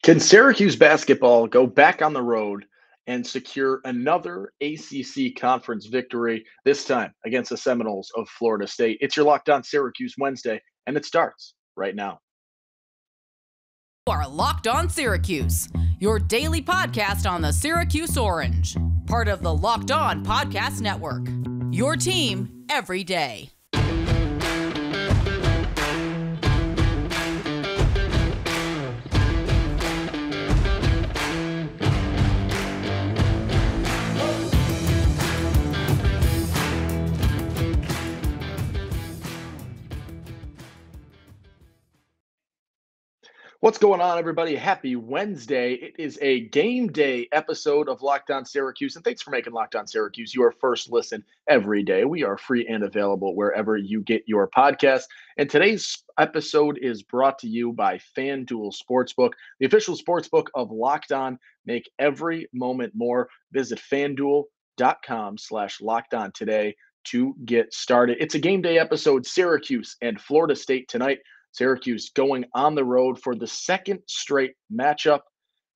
Can Syracuse basketball go back on the road and secure another ACC conference victory, this time against the Seminoles of Florida State? It's your Locked On Syracuse Wednesday, and it starts right now. You are Locked On Syracuse, your daily podcast on the Syracuse Orange, part of the Locked On Podcast Network, your team every day. What's going on, everybody? Happy Wednesday. It is a game day episode of Locked On Syracuse, and thanks for making Locked On Syracuse your first listen every day. We are free and available wherever you get your podcasts. And today's episode is brought to you by FanDuel Sportsbook, the official sportsbook of Locked On. Make every moment more. Visit FanDuel.com/LockedOn today to get started. It's a game day episode, Syracuse and Florida State tonight. Syracuse going on the road for the second straight matchup.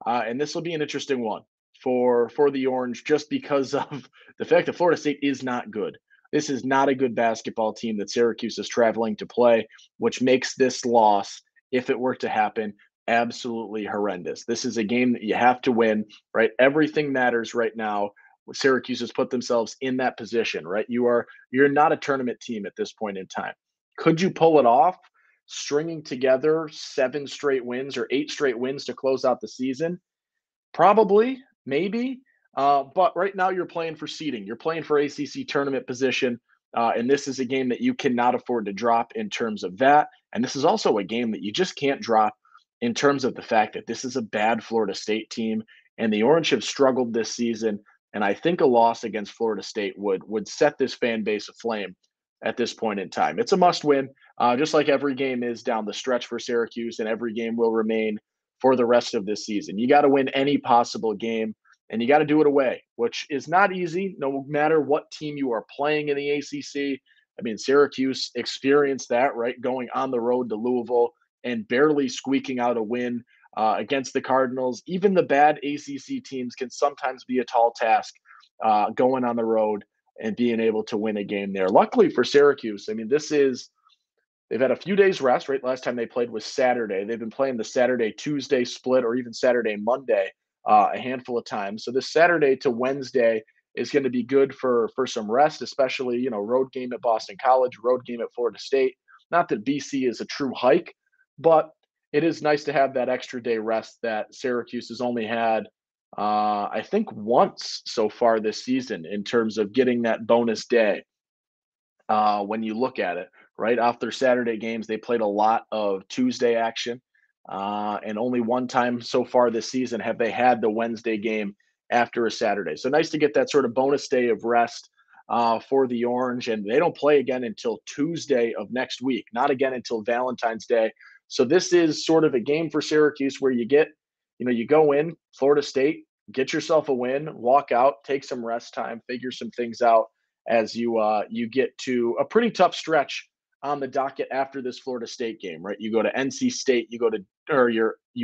And this will be an interesting one for the Orange just because of the fact that Florida State is not good. This is not a good basketball team that Syracuse is traveling to play, which makes this loss, if it were to happen, absolutely horrendous. This is a game that you have to win, right? Everything matters right now. Syracuse has put themselves in that position, right? You're not a tournament team at this point in time. Could you pull it off? Stringing together 7 straight wins or 8 straight wins to close out the season? Probably, maybe. But right now you're playing for seeding. You're playing for ACC tournament position. And this is a game that you cannot afford to drop in terms of that. And this is also a game that you just can't drop in terms of the fact that this is a bad Florida State team. And the Orange have struggled this season. And I think a loss against Florida State would set this fan base aflame at this point in time. It's a must win, just like every game is down the stretch for Syracuse, and every game will remain for the rest of this season. You got to win any possible game, and you got to do it away, which is not easy no matter what team you are playing in the ACC. I mean, Syracuse experienced that, right, going on the road to Louisville and barely squeaking out a win against the Cardinals. Even the bad ACC teams can sometimes be a tall task going on the road and being able to win a game there. Luckily for Syracuse, I mean, they've had a few days rest, right? Last time they played was Saturday. They've been playing the Saturday-Tuesday split or even Saturday-Monday a handful of times. So this Saturday to Wednesday is going to be good for some rest, especially, road game at Boston College, road game at Florida State. Not that BC is a true hike, but it is nice to have that extra day rest that Syracuse has only had I think once so far this season in terms of getting that bonus day. When you look at it, right off their Saturday games, they played a lot of Tuesday action, and only one time so far this season have they had the Wednesday game after a Saturday. So nice to get that sort of bonus day of rest for the Orange, and they don't play again until Tuesday of next week, not again until Valentine's Day. So this is sort of a game for Syracuse where you go in Florida State, get yourself a win, walk out, take some rest time, figure some things out as you get to a pretty tough stretch on the docket after this Florida State game, right? You go to NC State, you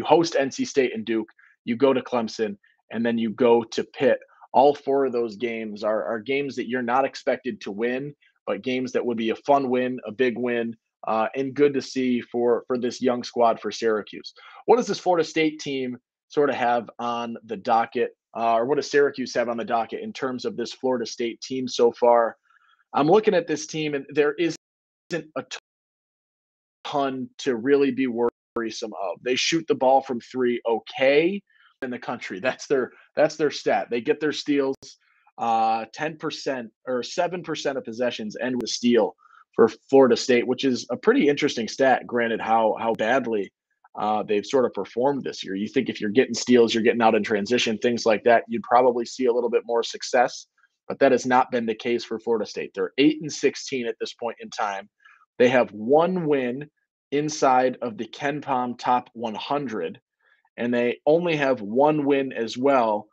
host NC State and Duke, you go to Clemson, and then you go to Pitt. All 4 of those games are games that you're not expected to win, but games that would be a fun win, a big win, and good to see for this young squad for Syracuse. What does this Florida State team sort of have on the docket, or what does Syracuse have on the docket in terms of this Florida State team so far? I'm looking at this team, and there isn't a ton to really be worrisome of. They shoot the ball from 3 okay in the country. That's their stat. They get their steals 10% or 7% of possessions end with a steal for Florida State, which is a pretty interesting stat, granted how badly they've sort of performed this year. You think if you're getting steals, you're getting out in transition, things like that, you'd probably see a little bit more success, but that has not been the case for Florida State. They're 8-16 at this point in time. They have 1 win inside of the KenPom top 100, and they only have 1 win as well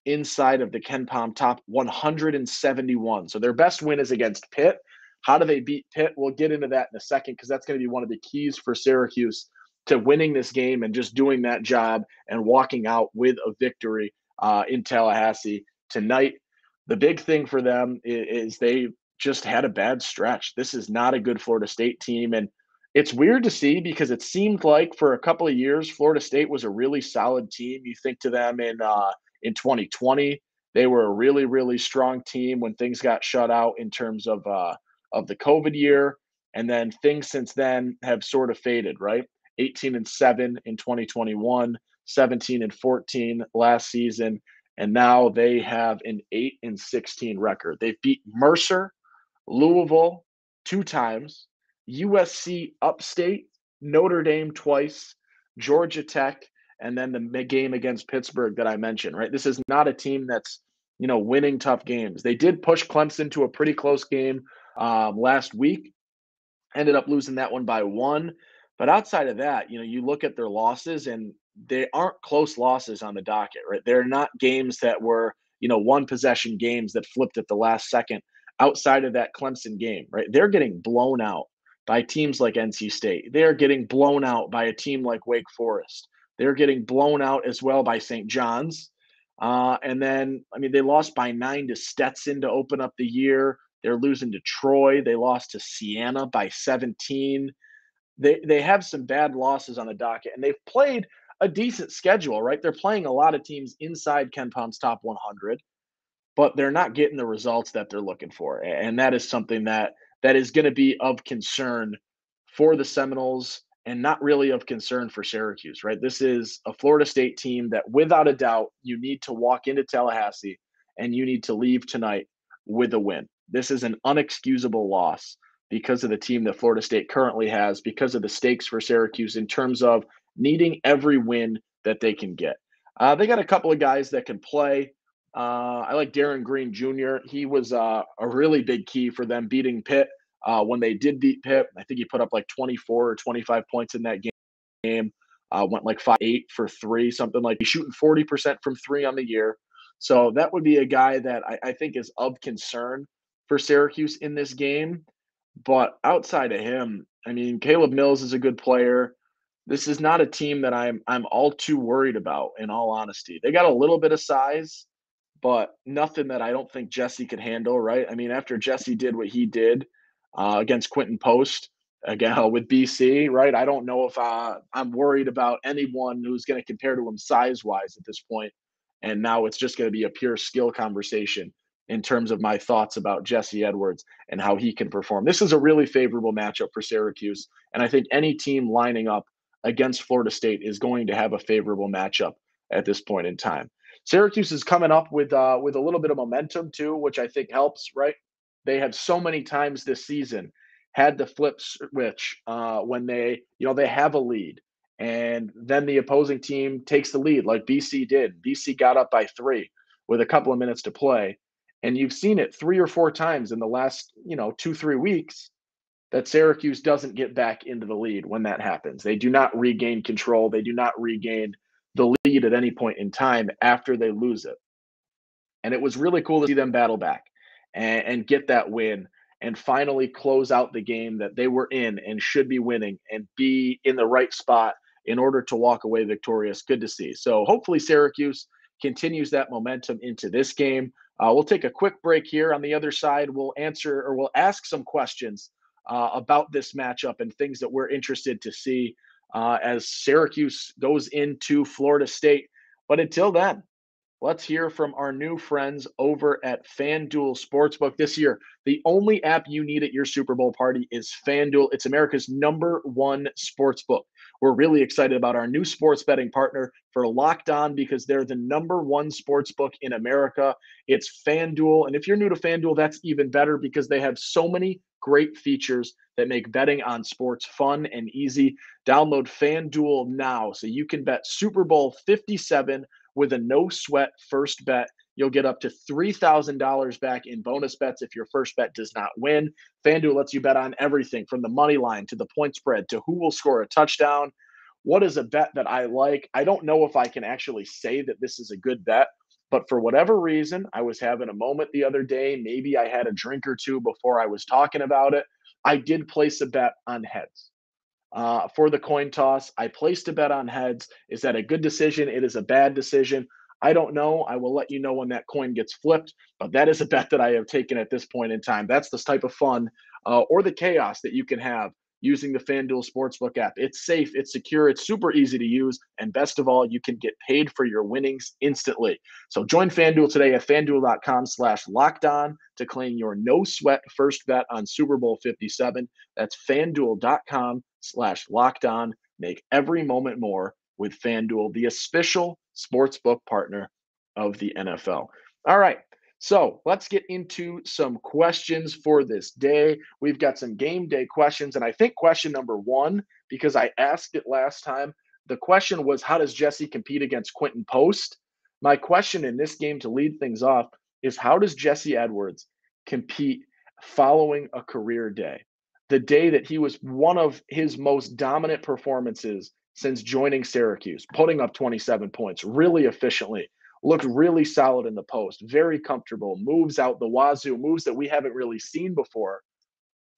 inside of the KenPom top 171. So their best win is against Pitt. How do they beat Pitt? We'll get into that in a second because that's going to be one of the keys for Syracuse to winning this game and just doing that job and walking out with a victory in Tallahassee tonight. The big thing for them is they just had a bad stretch. This is not a good Florida State team. And it's weird to see because it seemed like for a couple of years, Florida State was a really solid team. You think to them in 2020, they were a really, really strong team when things got shut out in terms of the COVID year. And then things since then have sort of faded, right? 18-7 in 2021, 17-14 last season, and now they have an 8-16 record. They've beat Mercer, Louisville 2 times, USC upstate, Notre Dame twice, Georgia Tech, and then the game against Pittsburgh that I mentioned, right? This is not a team that's, winning tough games. They did push Clemson to a pretty close game last week, ended up losing that one by 1. But outside of that, you look at their losses and they aren't close losses on the docket, right? They're not games that were, one possession games that flipped at the last second outside of that Clemson game, right? They're getting blown out by teams like NC State. They're getting blown out by a team like Wake Forest. They're getting blown out as well by St. John's. And then, they lost by 9 to Stetson to open up the year. They're losing to Troy. They lost to Siena by 17. They have some bad losses on the docket, and they've played a decent schedule, right? They're playing a lot of teams inside Ken Palm's top 100, but they're not getting the results that they're looking for. And that is something that is going to be of concern for the Seminoles and not really of concern for Syracuse, right? This is a Florida State team that without a doubt, you need to walk into Tallahassee and you need to leave tonight with a win. This is an unexcusable loss because of the team that Florida State currently has, because of the stakes for Syracuse in terms of needing every win that they can get. They got a couple of guys that can play. I like Darren Green Jr. He was a really big key for them beating Pitt. When they did beat Pitt, I think he put up like 24 or 25 points in that game. Went like 5-8 for 3, something like he's shooting 40% from 3 on the year. So that would be a guy that I think is of concern for Syracuse in this game. But outside of him, Caleb Mills is a good player. This is not a team that I'm all too worried about, in all honesty. They got a little bit of size, but nothing that I don't think Jesse could handle, right? After Jesse did what he did against Quentin Post, again with BC, right? I don't know if I'm worried about anyone who's going to compare to him size-wise at this point. And now it's just going to be a pure skill conversation in terms of my thoughts about Jesse Edwards and how he can perform. This is a really favorable matchup for Syracuse, and I think any team lining up against Florida State is going to have a favorable matchup at this point in time. Syracuse is coming up with a little bit of momentum too, which I think helps, right? They have so many times this season had the flip switch when they have a lead and then the opposing team takes the lead like BC did. BC got up by 3 with a couple of minutes to play. And you've seen it 3 or 4 times in the last, 2-3 weeks that Syracuse doesn't get back into the lead when that happens. They do not regain control. They do not regain the lead at any point in time after they lose it. And it was really cool to see them battle back and get that win and finally close out the game that they were in and should be winning and be in the right spot in order to walk away victorious. Good to see. So hopefully Syracuse continues that momentum into this game. We'll take a quick break here. On the other side, we'll ask some questions about this matchup and things that we're interested to see as Syracuse goes into Florida State. But until then, let's hear from our new friends over at FanDuel Sportsbook. This year, the only app you need at your Super Bowl party is FanDuel. It's America's #1 sportsbook. We're really excited about our new sports betting partner for Locked On because they're the #1 sportsbook in America. It's FanDuel. And if you're new to FanDuel, that's even better because they have so many great features that make betting on sports fun and easy. Download FanDuel now so you can bet Super Bowl 57 with a no-sweat first bet. You'll get up to $3,000 back in bonus bets if your first bet does not win. FanDuel lets you bet on everything from the money line to the point spread to who will score a touchdown. What is a bet that I like? I don't know if I can actually say that this is a good bet, but for whatever reason, I was having a moment the other day. Maybe I had a drink or two before I was talking about it. I did place a bet on heads. for the coin toss. I placed a bet on heads. Is that a good decision? It is a bad decision. I don't know. I will let you know when that coin gets flipped, but that is a bet that I have taken at this point in time. That's the type of fun or the chaos that you can have using the FanDuel Sportsbook app. It's safe, it's secure, it's super easy to use, and best of all, you can get paid for your winnings instantly. So join FanDuel today at fanduel.com/lockedon to claim your no sweat first bet on Super Bowl 57. That's fanduel.com/lockedon. Make every moment more with FanDuel, the official sportsbook partner of the NFL. All right. So let's get into some questions for this day. We've got some game day questions. And I think question number one, because I asked it last time, the question was, how does Jesse compete against Quentin Post? My question in this game to lead things off is, how does Jesse Edwards compete following a career day? The day that he was one of his most dominant performances since joining Syracuse, putting up 27 points really efficiently. Looked really solid in the post, very comfortable, moves out the wazoo, moves that we haven't really seen before.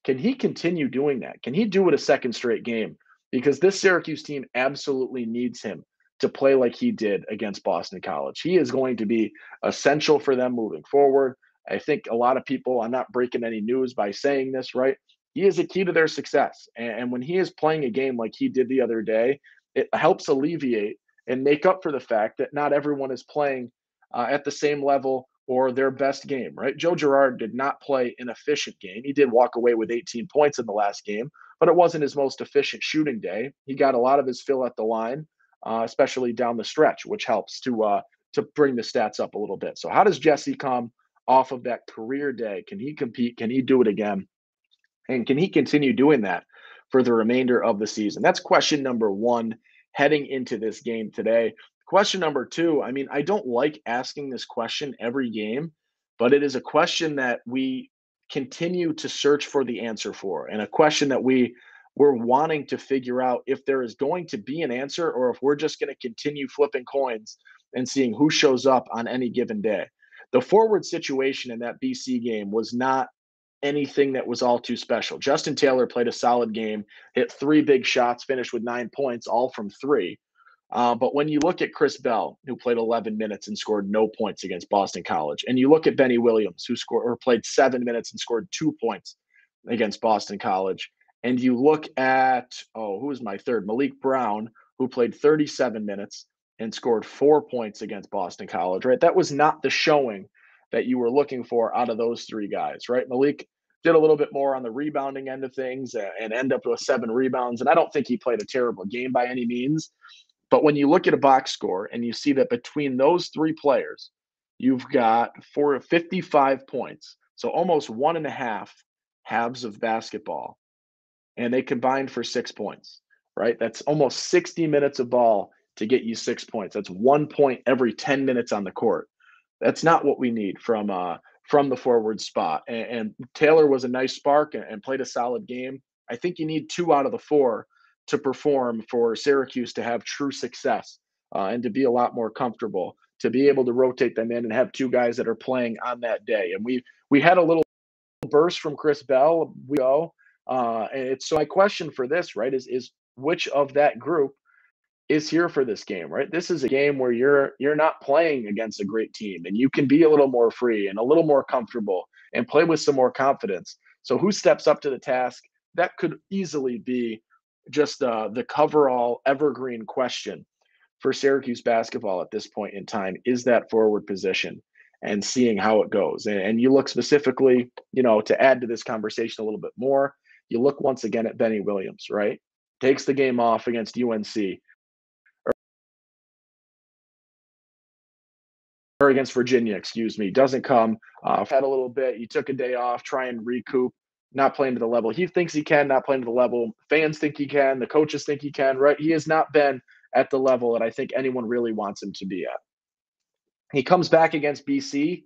Can he continue doing that? Can he do it a second straight game? Because this Syracuse team absolutely needs him to play like he did against Boston College. He is going to be essential for them moving forward. I think a lot of people, I'm not breaking any news by saying this, right? He is a key to their success. And when he is playing a game like he did the other day, it helps alleviate and make up for the fact that not everyone is playing at the same level or their best game, right? Joe Girard did not play an efficient game. He did walk away with 18 points in the last game, but it wasn't his most efficient shooting day. He got a lot of his fill at the line, especially down the stretch, which helps to bring the stats up a little bit. So how does Jesse come off of that career day? Can he compete? Can he do it again? And can he continue doing that for the remainder of the season? That's question number one heading into this game today. Question number two, I mean, I don't like asking this question every game, but it is a question that we continue to search for the answer for, and a question that we're wanting to figure out if there is going to be an answer or if we're just going to continue flipping coins and seeing who shows up on any given day. The forward situation in that BC game was not anything that was all too special. Justin Taylor played a solid game, hit three big shots, finished with 9 points, all from three. But when you look at Chris Bell, who played 11 minutes and scored no points against Boston College, and you look at Benny Williams, who scored or played 7 minutes and scored 2 points against Boston College, and you look at, who was my third? Malik Brown, who played 37 minutes and scored 4 points against Boston College, right? That was not the showing that you were looking for out of those three guys, right? Malik did a little bit more on the rebounding end of things and end up with 7 rebounds. And I don't think he played a terrible game by any means. But when you look at a box score and you see that between those three players, you've got 55 points. So almost 1.5 halves of basketball. And they combined for 6 points, right? That's almost 60 minutes of ball to get you 6 points. That's 1 point every 10 minutes on the court. That's not what we need from the forward spot. And Taylor was a nice spark and played a solid game. I think you need 2 out of the 4 to perform for Syracuse to have true success and to be a lot more comfortable, to be able to rotate them in and have 2 guys that are playing on that day. And we had a little burst from Chris Bell. And it's so my question for this, right, is which of that group is here for this game, right? This is a game where you're not playing against a great team and you can be a little more free and a little more comfortable and play with some more confidence. So who steps up to the task? That could easily be just the coverall evergreen question for Syracuse basketball at this point in time, is that forward position and seeing how it goes. And you look specifically, to add to this conversation a little bit more, you look once again at Benny Williams, right? Takes the game off against UNC. Or against Virginia, excuse me, doesn't come. Had a little bit. You took a day off, try and recoup, not playing to the level he thinks he can, not playing to the level fans think he can, the coaches think he can, right? He has not been at the level that I think anyone really wants him to be at. He comes back against BC,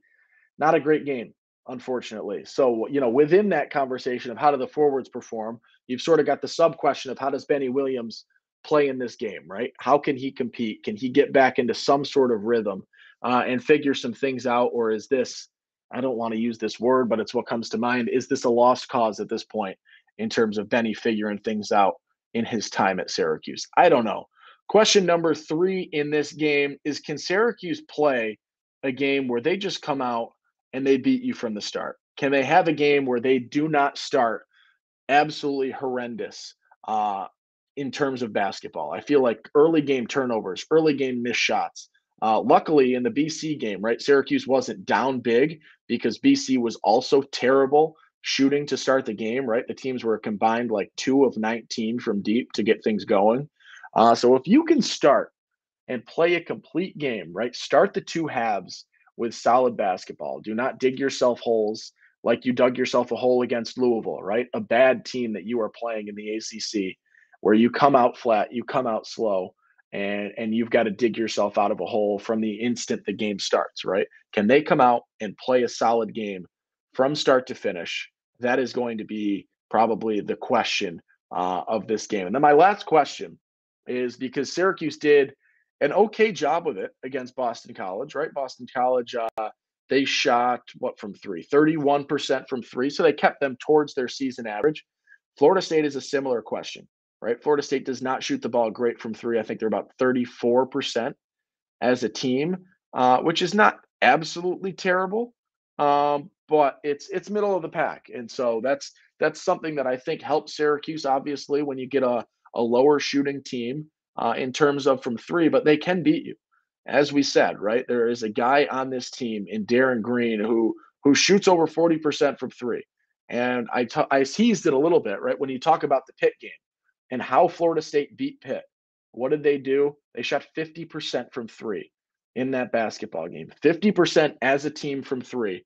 not a great game, unfortunately. So, within that conversation of how do the forwards perform, you've sort of got the sub question of how does Benny Williams play in this game, right? How can he compete? Can he get back into some sort of rhythm and figure some things out? Or is this, I don't want to use this word, but it's what comes to mind. Is this a lost cause at this point in terms of Benny figuring things out in his time at Syracuse? I don't know. Question number 3 in this game is, can Syracuse play a game where they just come out and they beat you from the start? Can they have a game where they do not start absolutely horrendous in terms of basketball? I feel like early game turnovers, early game missed shots. Luckily, in the BC game, right, Syracuse wasn't down big because BC was also terrible shooting to start the game, right? The teams were combined like 2 of 19 from deep to get things going. So if you can start and play a complete game, right? Start the 2 halves with solid basketball. Do not dig yourself holes like you dug yourself a hole against Louisville, right? A bad team that you are playing in the ACC, where you come out flat, you come out slow, and you've got to dig yourself out of a hole from the instant the game starts, right? Can they come out and play a solid game from start to finish? That is going to be probably the question of this game. And then my last question is, because Syracuse did an okay job with it against Boston College, right? Boston College, they shot what from three? 31% from three. So they kept them towards their season average. Florida State is a similar question, right? Florida State does not shoot the ball great from three. I think they're about 34% as a team, which is not absolutely terrible, but it's middle of the pack, and so that's something that I think helps Syracuse. Obviously, when you get a lower shooting team in terms of from three, but they can beat you, as we said. Right, there is a guy on this team in Darren Green who shoots over 40% from three, and I teased it a little bit, right, when you talk about the Pitt game and how Florida State beat Pitt. What did they do? They shot 50% from three in that basketball game. 50% as a team from three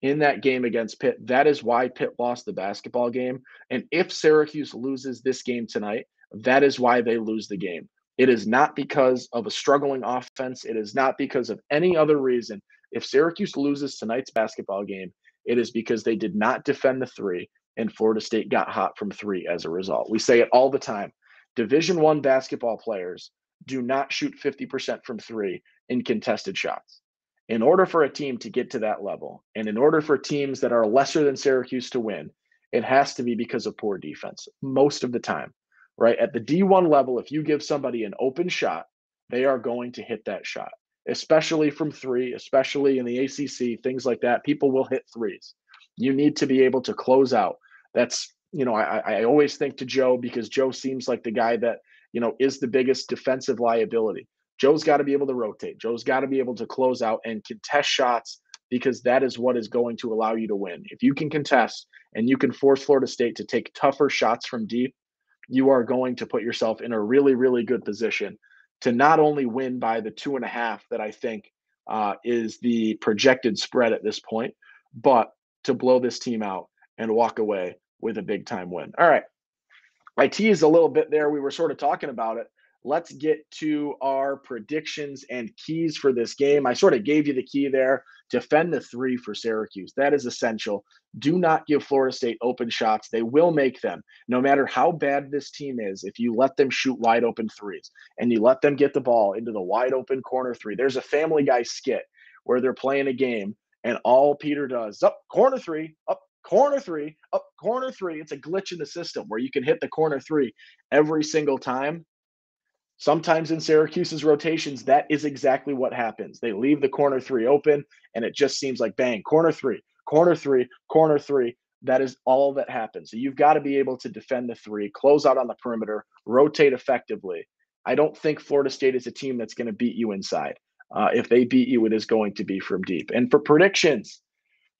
in that game against Pitt. That is why Pitt lost the basketball game. And if Syracuse loses this game tonight, that is why they lose the game. It is not because of a struggling offense. It is not because of any other reason. If Syracuse loses tonight's basketball game, it is because they did not defend the three, and Florida State got hot from three as a result. We say it all the time. Division I basketball players do not shoot 50% from three in contested shots. In order for a team to get to that level, and in order for teams that are lesser than Syracuse to win, it has to be because of poor defense most of the time, right? At the D1 level, if you give somebody an open shot, they are going to hit that shot, especially from three, especially in the ACC, things like that. People will hit threes. You need to be able to close out. That's, I always think to Joe, because Joe seems like the guy that, is the biggest defensive liability. Joe's got to be able to rotate. Joe's got to be able to close out and contest shots, because that is what is going to allow you to win. If you can contest and you can force Florida State to take tougher shots from deep, you are going to put yourself in a really, really good position to not only win by the 2.5 that I think is the projected spread at this point, but to blow this team out and walk away with a big time win. All right. I teased a little bit there. We were sort of talking about it. Let's get to our predictions and keys for this game. I sort of gave you the key there. Defend the three for Syracuse. That is essential. Do not give Florida State open shots. They will make them. No matter how bad this team is, if you let them shoot wide open threes and you let them get the ball into the wide open corner three. There's a Family Guy skit where they're playing a game and all Peter does, up corner three, up corner three, up corner three. It's a glitch in the system where you can hit the corner three every single time. Sometimes in Syracuse's rotations, that is exactly what happens. They leave the corner three open, and it just seems like bang, corner three, corner three, corner three. That is all that happens. So you've got to be able to defend the three, close out on the perimeter, rotate effectively. I don't think Florida State is a team that's going to beat you inside. If they beat you, it is going to be from deep. And for predictions,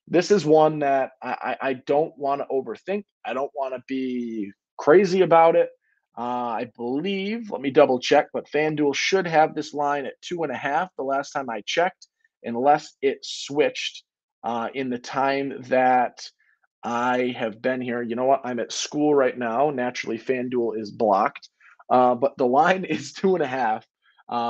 this is one that I don't want to overthink. I don't want to be crazy about it. I believe, let me double check, but FanDuel should have this line at 2.5 the last time I checked, unless it switched in the time that I have been here. You know what? I'm at school right now. Naturally, FanDuel is blocked, but the line is 2.5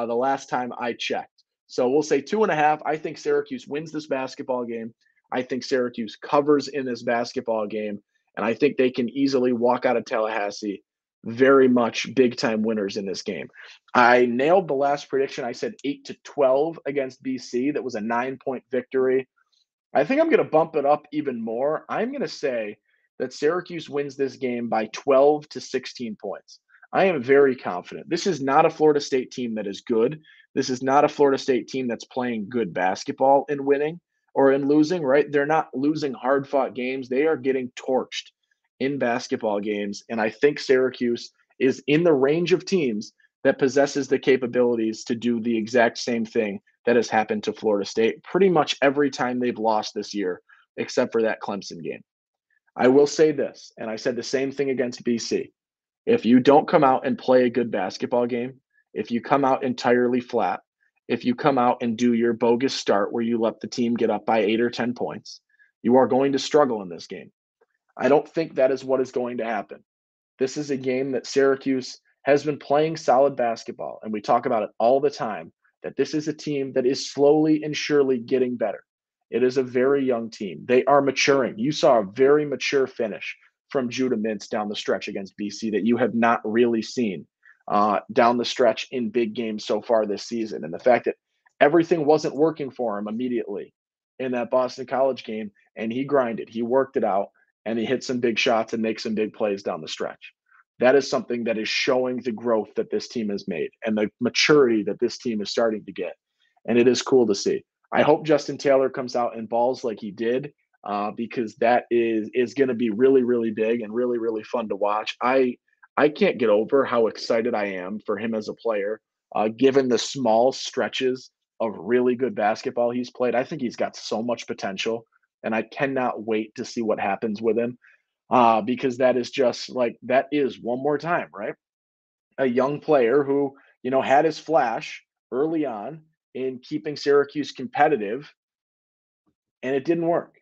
the last time I checked. So we'll say 2.5. I think Syracuse wins this basketball game. I think Syracuse covers in this basketball game, and I think they can easily walk out of Tallahassee very much big time winners in this game. I nailed the last prediction. I said 8-12 against BC. That was a 9-point victory. I think I'm going to bump it up even more. I'm going to say that Syracuse wins this game by 12 to 16 points. I am very confident. This is not a Florida State team that is good. This is not a Florida State team that's playing good basketball and winning or in losing, right? They're not losing hard fought games. They are getting torched in basketball games. And I think Syracuse is in the range of teams that possesses the capabilities to do the exact same thing that has happened to Florida State pretty much every time they've lost this year, except for that Clemson game. I will say this, and I said the same thing against BC. If you don't come out and play a good basketball game, if you come out entirely flat, if you come out and do your bogus start where you let the team get up by 8 or 10 points, you are going to struggle in this game. I don't think that is what is going to happen. This is a game that Syracuse has been playing solid basketball, and we talk about it all the time that this is a team that is slowly and surely getting better. It is a very young team. They are maturing. You saw a very mature finish from Judah Mintz down the stretch against BC that you have not really seen down the stretch in big games so far this season. And the fact that everything wasn't working for him immediately in that Boston College game, and he grinded, he worked it out, and he hit some big shots and make some big plays down the stretch. That is something that is showing the growth that this team has made and the maturity that this team is starting to get. And it is cool to see. I hope Justin Taylor comes out and balls like he did because that is going to be really, really big and really, really fun to watch. I can't get over how excited I am for him as a player, given the small stretches of really good basketball he's played. I think he's got so much potential, and I cannot wait to see what happens with him because that is just like that is one more time, right? A young player who had his flash early on in keeping Syracuse competitive, and it didn't work.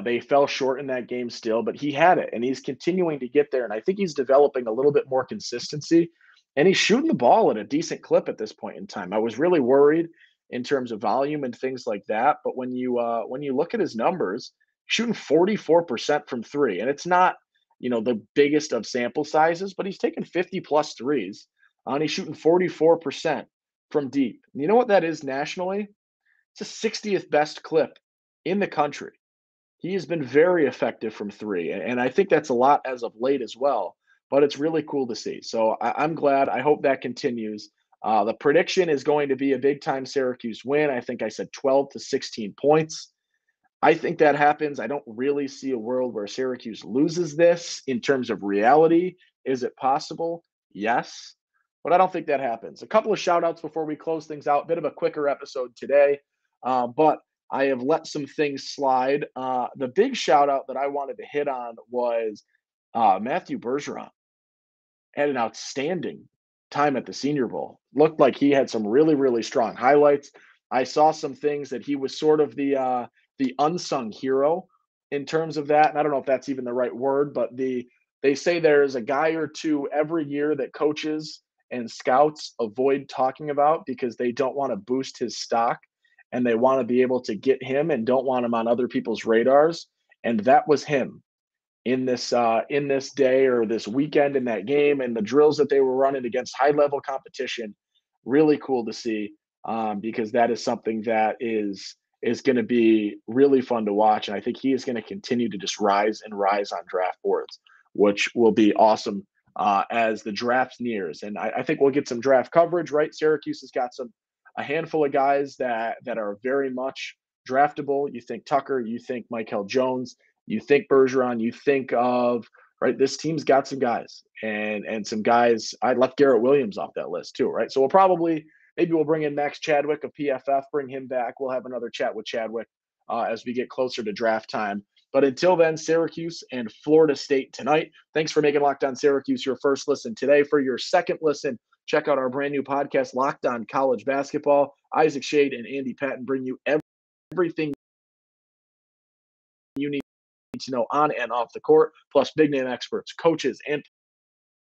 They fell short in that game still, but he had it, and he's continuing to get there. And I think he's developing a little bit more consistency, and he's shooting the ball at a decent clip at this point in time. I was really worried in terms of volume and things like that, but when you look at his numbers, shooting 44% from three, and it's not the biggest of sample sizes, but he's taken 50 plus threes, and he's shooting 44% from deep. And you know what that is nationally? It's the 60th best clip in the country. He has been very effective from three, and I think that's a lot as of late as well. But it's really cool to see. So I'm glad. I hope that continues. The prediction is going to be a big time Syracuse win. I think I said 12 to 16 points. I think that happens. I don't really see a world where Syracuse loses this in terms of reality. Is it possible? Yes. But I don't think that happens. A couple of shout outs before we close things out. Bit of a quicker episode today. But I have let some things slide. The big shout out that I wanted to hit on was Matthew Bergeron had an outstanding time at the Senior Bowl. Looked like he had some really, really strong highlights. I saw some things that he was sort of the unsung hero in terms of that. And I don't know if that's even the right word, but they say there's a guy or two every year that coaches and scouts avoid talking about because they don't want to boost his stock and they want to be able to get him and don't want him on other people's radars. And that was him in this day or this weekend in that game and the drills that they were running against high level competition. Really cool to see because that is something that is going to be really fun to watch. And I think he is going to continue to just rise and rise on draft boards, which will be awesome as the draft nears. And I think we'll get some draft coverage, right? Syracuse has got a handful of guys that are very much draftable. You think Tucker, you think Michael Jones, you think Bergeron, you think of, right, this team's got some guys and some guys. I left Garrett Williams off that list too, right? So maybe we'll bring in Max Chadwick of PFF, bring him back. We'll have another chat with Chadwick as we get closer to draft time. But until then, Syracuse and Florida State tonight. Thanks for making Locked On Syracuse your first listen today. For your second listen, check out our brand new podcast, Locked On College Basketball. Isaac Shade and Andy Patton bring you everything you need to know on and off the court, plus big name experts, coaches, and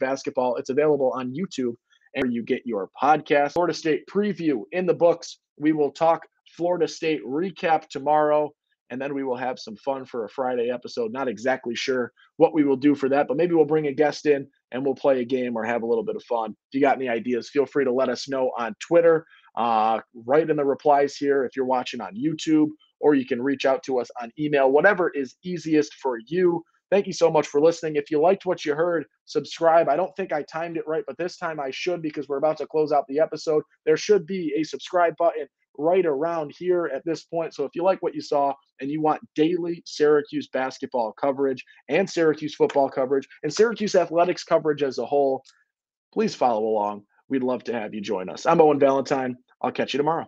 basketball. It's available on YouTube and where you get your podcast. Florida State preview in the books. We will talk Florida State recap tomorrow, and then we will have some fun for a Friday episode. Not exactly sure what we will do for that, but maybe we'll bring a guest in and we'll play a game or have a little bit of fun. If you got any ideas, feel free to let us know on Twitter. Write in the replies here if you're watching on YouTube, or you can reach out to us on email, whatever is easiest for you. Thank you so much for listening. If you liked what you heard, subscribe. I don't think I timed it right, but this time I should, because we're about to close out the episode. There should be a subscribe button right around here at this point. So if you like what you saw and you want daily Syracuse basketball coverage and Syracuse football coverage and Syracuse athletics coverage as a whole, please follow along. We'd love to have you join us. I'm Owen Valentine. I'll catch you tomorrow.